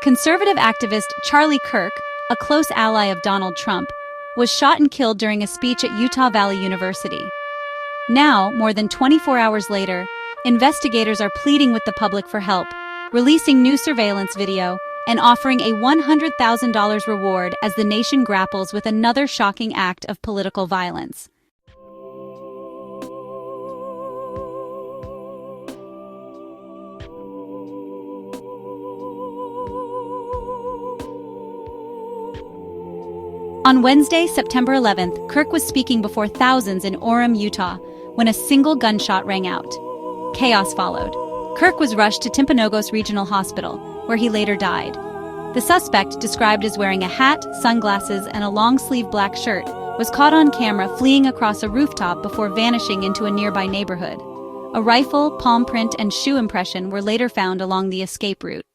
Conservative activist Charlie Kirk, a close ally of Donald Trump, was shot and killed during a speech at Utah Valley University. Now, more than 24 hours later, investigators are pleading with the public for help, releasing new surveillance video, and offering a $100,000 reward as the nation grapples with another shocking act of political violence. On Wednesday, September 11th, Kirk was speaking before thousands in Orem, Utah, when a single gunshot rang out. Chaos followed. Kirk was rushed to Timpanogos Regional Hospital, where he later died. The suspect, described as wearing a hat, sunglasses, and a long-sleeve black shirt, was caught on camera fleeing across a rooftop before vanishing into a nearby neighborhood. A rifle, palm print, and shoe impression were later found along the escape route.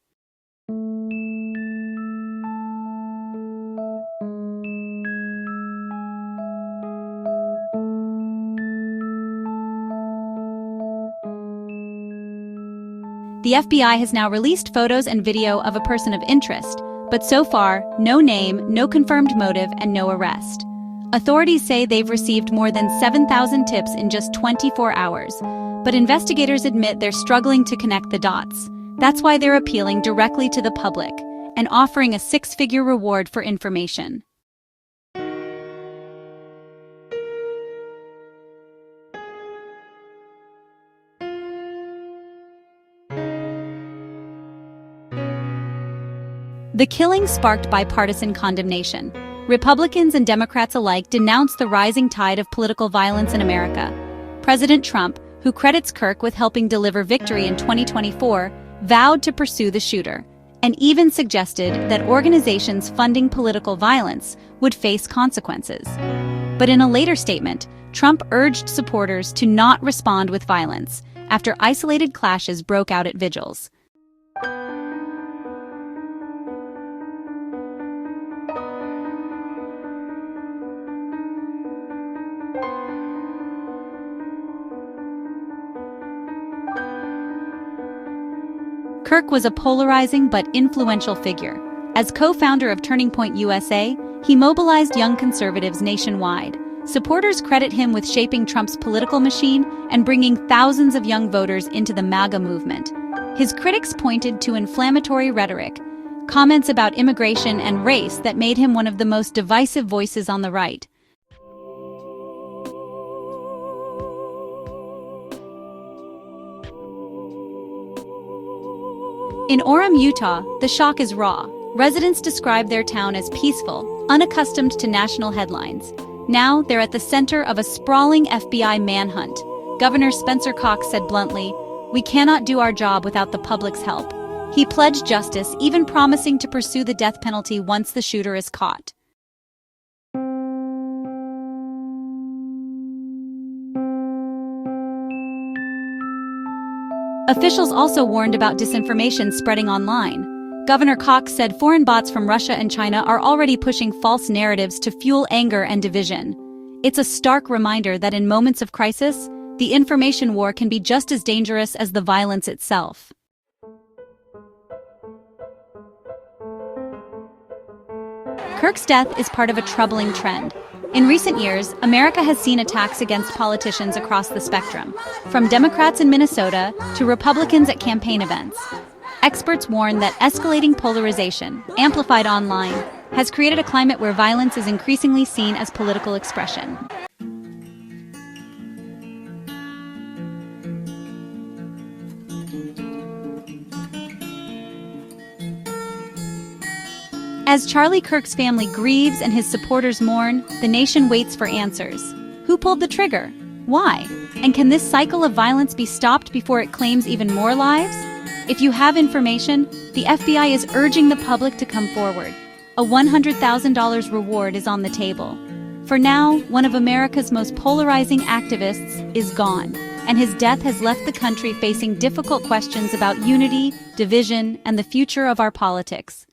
The FBI has now released photos and video of a person of interest, but so far, no name, no confirmed motive, and no arrest. Authorities say they've received more than 7,000 tips in just 24 hours, but investigators admit they're struggling to connect the dots. That's why they're appealing directly to the public and offering a six-figure reward for information. The killing sparked bipartisan condemnation. Republicans and Democrats alike denounced the rising tide of political violence in America. President Trump, who credits Kirk with helping deliver victory in 2024, vowed to pursue the shooter, and even suggested that organizations funding political violence would face consequences. But in a later statement, Trump urged supporters to not respond with violence after isolated clashes broke out at vigils. Kirk was a polarizing but influential figure. As co-founder of Turning Point USA, he mobilized young conservatives nationwide. Supporters credit him with shaping Trump's political machine and bringing thousands of young voters into the MAGA movement. His critics pointed to inflammatory rhetoric, comments about immigration and race that made him one of the most divisive voices on the right. In Orem, Utah, the shock is raw. Residents describe their town as peaceful, unaccustomed to national headlines. Now, they're at the center of a sprawling FBI manhunt. Governor Spencer Cox said bluntly, "We cannot do our job without the public's help." He pledged justice, even promising to pursue the death penalty once the shooter is caught. Officials also warned about disinformation spreading online. Governor Cox said foreign bots from Russia and China are already pushing false narratives to fuel anger and division. It's a stark reminder that in moments of crisis, the information war can be just as dangerous as the violence itself. Kirk's death is part of a troubling trend. In recent years, America has seen attacks against politicians across the spectrum, from Democrats in Minnesota to Republicans at campaign events. Experts warn that escalating polarization, amplified online, has created a climate where violence is increasingly seen as political expression. As Charlie Kirk's family grieves and his supporters mourn, the nation waits for answers. Who pulled the trigger? Why? And can this cycle of violence be stopped before it claims even more lives? If you have information, the FBI is urging the public to come forward. A $100,000 reward is on the table. For now, one of America's most polarizing activists is gone, and his death has left the country facing difficult questions about unity, division, and the future of our politics.